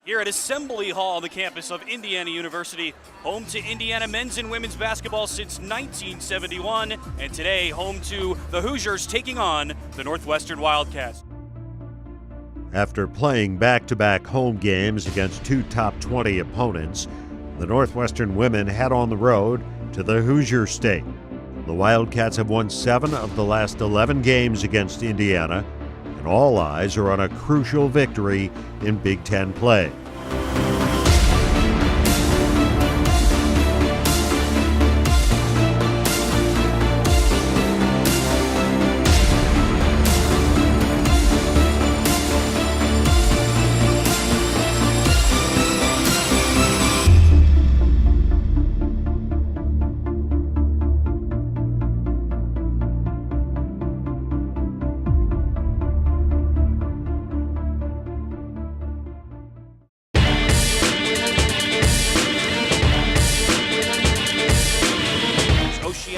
Here at Assembly Hall on the campus of Indiana University, home to Indiana men's and women's basketball since 1971, and today home to the Hoosiers taking on the Northwestern Wildcats. After playing back-to-back home games against two top 20 opponents, the Northwestern women head on the road to the Hoosier State. The Wildcats have won 7 of the last 11 games against Indiana, and all eyes are on a crucial victory in Big Ten play.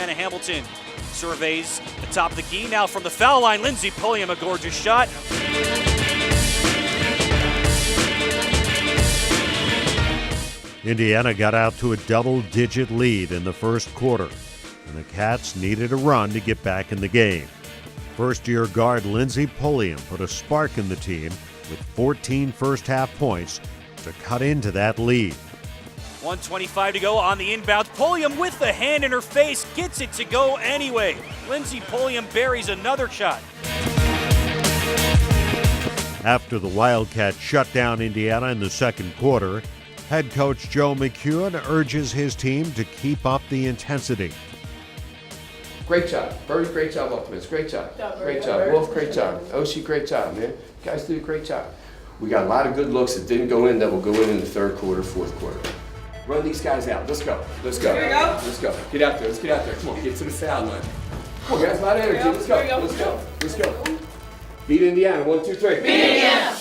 Hamilton surveys the top of the key. Now from the foul line, Lindsey Pulliam, a gorgeous shot. Indiana got out to a double-digit lead in the first quarter, and the Cats needed a run to get back in the game. First-year guard Lindsey Pulliam put a spark in the team with 14 first-half points to cut into that lead. 1:25 to go on the inbound. Pulliam with the hand in her face gets it to go anyway. Lindsey Pulliam buries another shot. After the Wildcats shut down Indiana in the second quarter, head coach Joe McEwen urges his team to keep up the intensity. Great job. Birdie, great job, Ultimates. Great job. Great job. Wolf, great job. Oshie, great job, man. You guys did a great job. We got a lot of good looks that didn't go in that will go in the third quarter, fourth quarter. Run these guys out. Let's go. Let's go. Here we go. Let's go. Get out there. Let's get out there. Come on. Get to the foul line. Come on, guys. A lot of energy. Let's go. Let's go. Let's go. Beat Indiana. 1, 2, 3. Beat Indiana.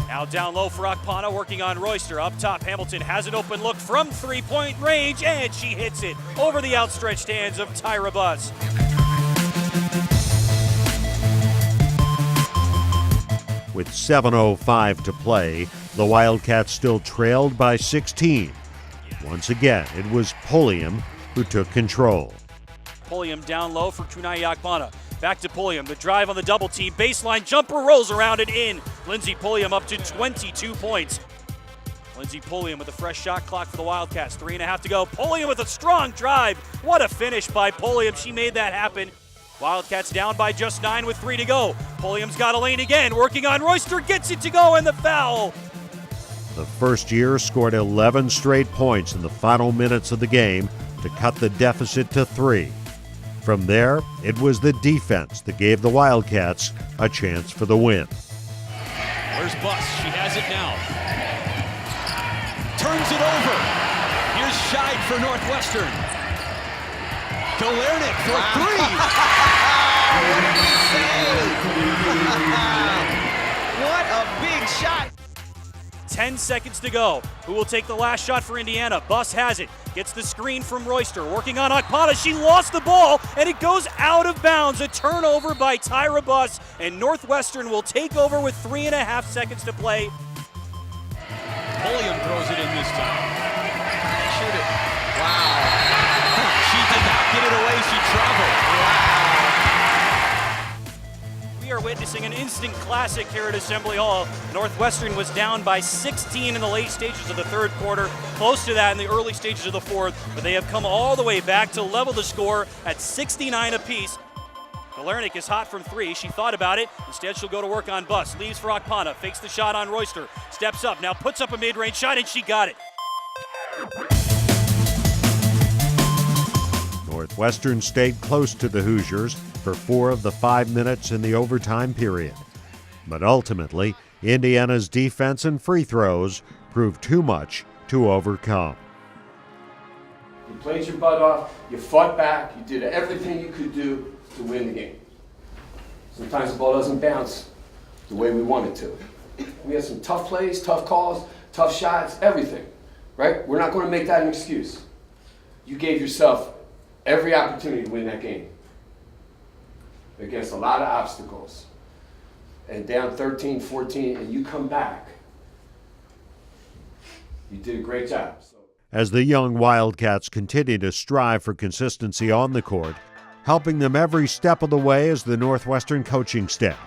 Now down low for Akpana, working on Royster. Up top, Hamilton has an open look from three-point range, and she hits it over the outstretched hands of Tyra Buss. With 7:05 to play, the Wildcats still trailed by 16. Once again, it was Pulliam who took control. Pulliam down low for Kunai Akpana. Back to Pulliam, the drive on the double team, baseline jumper rolls around and in. Lindsey Pulliam up to 22 points. Lindsey Pulliam with a fresh shot clock for the Wildcats, 3.5 to go. Pulliam with a strong drive. What a finish by Pulliam, she made that happen. Wildcats down by just 9 with 3 to go. Pulliam's got a lane again, working on Royster, gets it to go, and the foul. The first year scored 11 straight points in the final minutes of the game to cut the deficit to 3. From there, it was the defense that gave the Wildcats a chance for the win. Where's Buss? She has it now. Turns it over. Here's Scheid for Northwestern. Galernick for 3. What a big shot. 10 seconds to go. Who will take the last shot for Indiana? Buss has it. Gets the screen from Royster. Working on Akpana. She lost the ball, and it goes out of bounds. A turnover by Tyra Buss, and Northwestern will take over with 3.5 seconds to play. Pulliam throws it in this time. Shoot it. Wow. She did not get it away. She traveled. Wow. We are witnessing an instant classic here at Assembly Hall. Northwestern was down by 16 in the late stages of the third quarter, close to that in the early stages of the fourth, but they have come all the way back to level the score at 69 apiece. Galernick is hot from 3. She thought about it. Instead, she'll go to work on Buss. Leaves for Akpana. Fakes the shot on Royster. Steps up. Now puts up a mid-range shot, and she got it. Northwestern stayed close to the Hoosiers for 4 of the 5 minutes in the overtime period. But ultimately, Indiana's defense and free throws proved too much to overcome. You played your butt off, you fought back, you did everything you could do to win the game. Sometimes the ball doesn't bounce the way we want it to. We had some tough plays, tough calls, tough shots, everything, right? We're not going to make that an excuse. You gave yourself every opportunity to win that game. against a lot of obstacles, and down 13, 14, and you come back, you did a great job. As the young Wildcats continue to strive for consistency on the court, helping them every step of the way is the Northwestern coaching staff.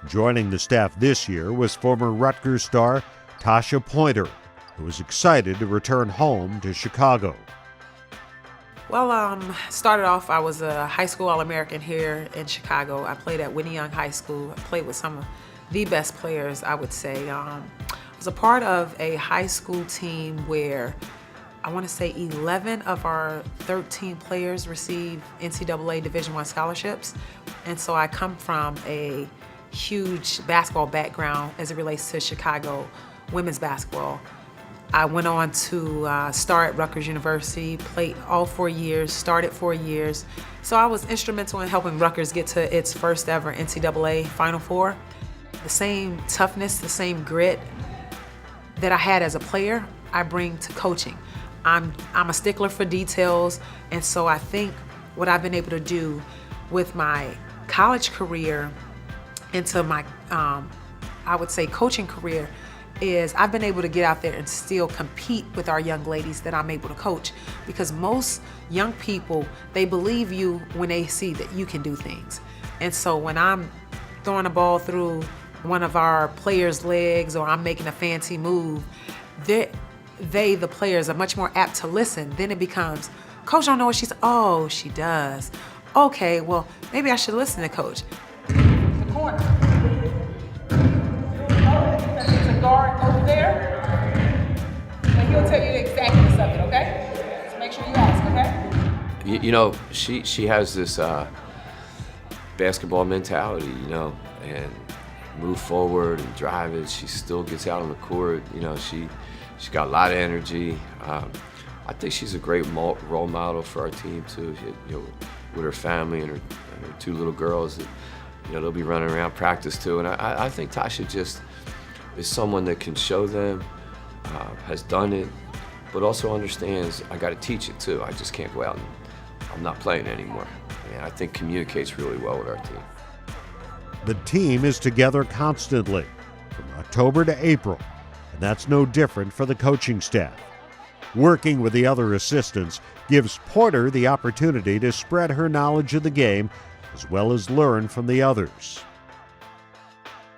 Joining the staff this year was former Rutgers star Tasha Pointer, who was excited to return home to Chicago. Well, started off, I was a high school All-American here in Chicago. I played at Whitney Young High School. I played with some of the best players, I would say. I was a part of a high school team where I want to say 11 of our 13 players received NCAA Division I scholarships. And so I come from a huge basketball background as it relates to Chicago women's basketball. I went on to start at Rutgers University, played all 4 years, started 4 years. So I was instrumental in helping Rutgers get to its first ever NCAA Final Four. The same toughness, the same grit that I had as a player, I bring to coaching. I'm a stickler for details, and so I think what I've been able to do with my college career into my, I would say, coaching career is I've been able to get out there and still compete with our young ladies that I'm able to coach, because most young people, they believe you when they see that you can do things. And so when I'm throwing a ball through one of our players' legs or I'm making a fancy move, the players are much more apt to listen. Then it becomes, Coach don't know what she's, oh, she does. Okay, well, maybe I should listen to Coach. The corner. There's a guard over there, and he'll tell you the exactness of it, okay? So make sure you ask, okay? You know, she has this basketball mentality, you know, and move forward and drive it. She still gets out on the court. You know, she's got a lot of energy. I think she's a great role model for our team too. You know, with her family and her 2 little girls, that, you know, they'll be running around practice too. And I think Tasha just is someone that can show them, has done it, but also understands I got to teach it too. I just can't go out and I'm not playing anymore. And I think communicates really well with our team. The team is together constantly, from October to April, and that's no different for the coaching staff. Working with the other assistants gives Porter the opportunity to spread her knowledge of the game as well as learn from the others.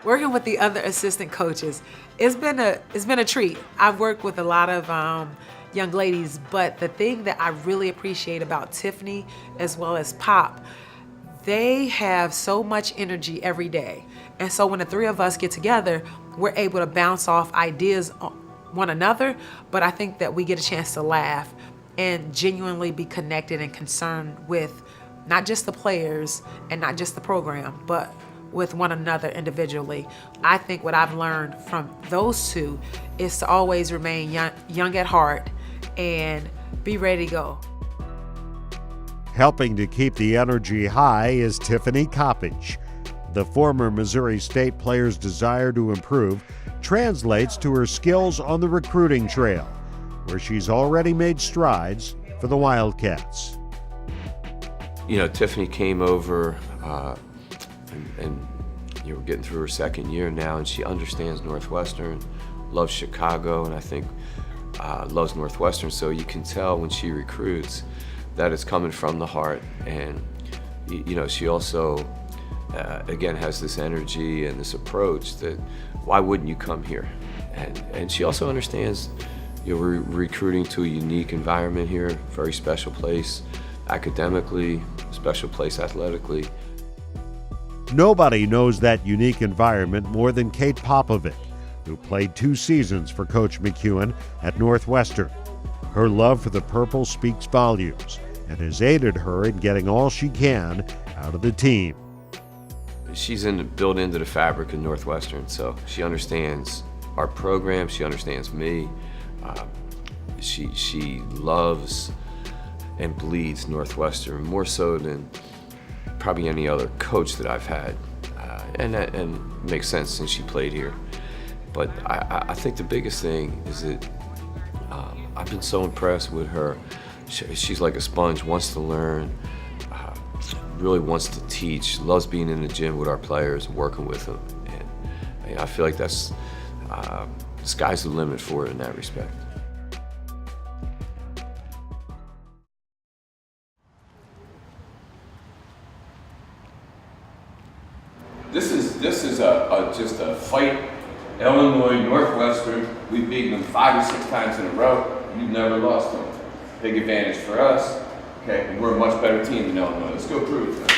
Working with the other assistant coaches, it's been a treat. I've worked with a lot of young ladies, but the thing that I really appreciate about Tiffany as well as Pop, they have so much energy every day. And so when the 3 of us get together, we're able to bounce off ideas on one another, but I think that we get a chance to laugh and genuinely be connected and concerned with not just the players and not just the program, but with one another individually. I think what I've learned from those 2 is to always remain young at heart and be ready to go. Helping to keep the energy high is Tiffany Coppage. The former Missouri State player's desire to improve translates to her skills on the recruiting trail, where she's already made strides for the Wildcats. You know, Tiffany came over and you know, we're getting through her 2nd year now, and she understands Northwestern, loves Chicago, and I think loves Northwestern. So you can tell when she recruits that it's coming from the heart. And you know, she also again has this energy and this approach that why wouldn't you come here? And she also understands, you know, we're recruiting to a unique environment here, very special place academically, special place athletically. Nobody knows that unique environment more than Kate Popovic, who played 2 seasons for Coach McEwen at Northwestern. Her love for the purple speaks volumes and has aided her in getting all she can out of the team. She's built into the fabric of Northwestern, so she understands our program, she understands me. She loves and bleeds Northwestern more so than probably any other coach that I've had, and that makes sense since she played here. But I think the biggest thing is that I've been so impressed with her. She's like a sponge, wants to learn, really wants to teach, loves being in the gym with our players, working with them. And I feel like that's, the sky's the limit for it in that respect. This is just a fight. Illinois, Northwestern, we've beaten them 5 or 6 times in a row. You've never lost them. Big advantage for us. Okay, and we're a much better team than Illinois. Let's go prove it to them.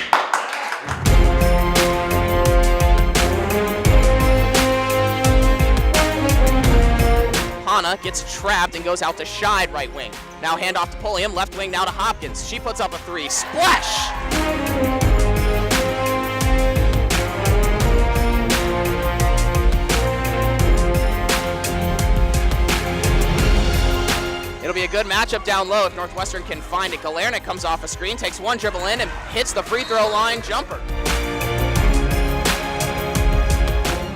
Hannah gets trapped and goes out to Scheid, right wing. Now hand off to Pulliam, left wing now to Hopkins. She puts up a 3. Splash! It'll be a good matchup down low if Northwestern can find it. Galernick comes off a screen, takes one dribble in, and hits the free throw line jumper.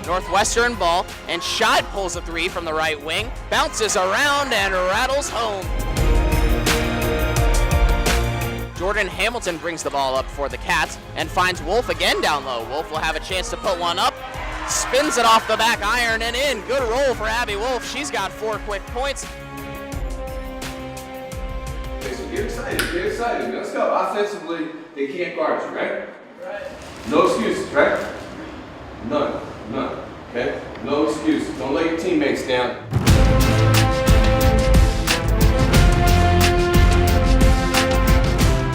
Northwestern ball, and Scheid pulls a 3 from the right wing, bounces around and rattles home. Jordan Hamilton brings the ball up for the Cats and finds Wolf again down low. Wolf will have a chance to put one up, spins it off the back iron and in. Good roll for Abby Wolf. She's got 4 quick points. Okay, so get excited, let's go. Offensively, they can't guard you, right? Right. No excuses, right? None, okay? No excuses. Don't let your teammates down.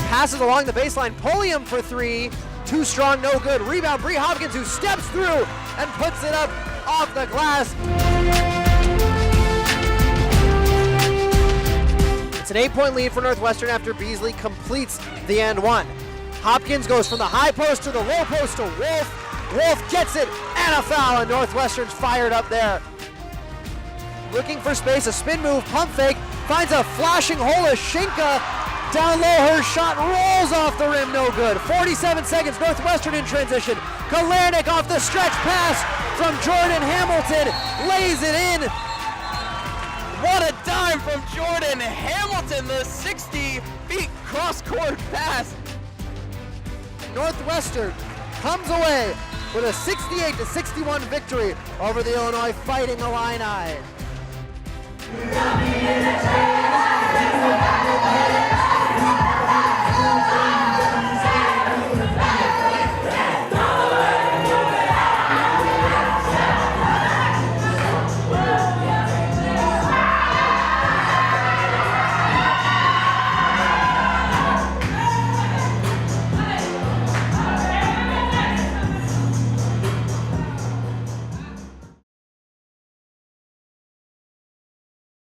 Passes along the baseline, Pulliam for 3, too strong, no good. Rebound, Bree Hopkins, who steps through and puts it up off the glass. It's an 8-point lead for Northwestern after Beardsley completes the and one. Hopkins goes from the high post to the low post to Wolf. Wolf gets it and a foul, and Northwestern's fired up there. Looking for space, a spin move, pump fake, finds a flashing hole as Shinka down low, her shot rolls off the rim, no good. 47 seconds, Northwestern in transition. Galernick off the stretch pass from Jordan Hamilton, lays it in. What a dime from Jordan Hamilton, the 60 feet cross-court pass. Northwestern comes away with a 68-61 victory over the Illinois Fighting Illini.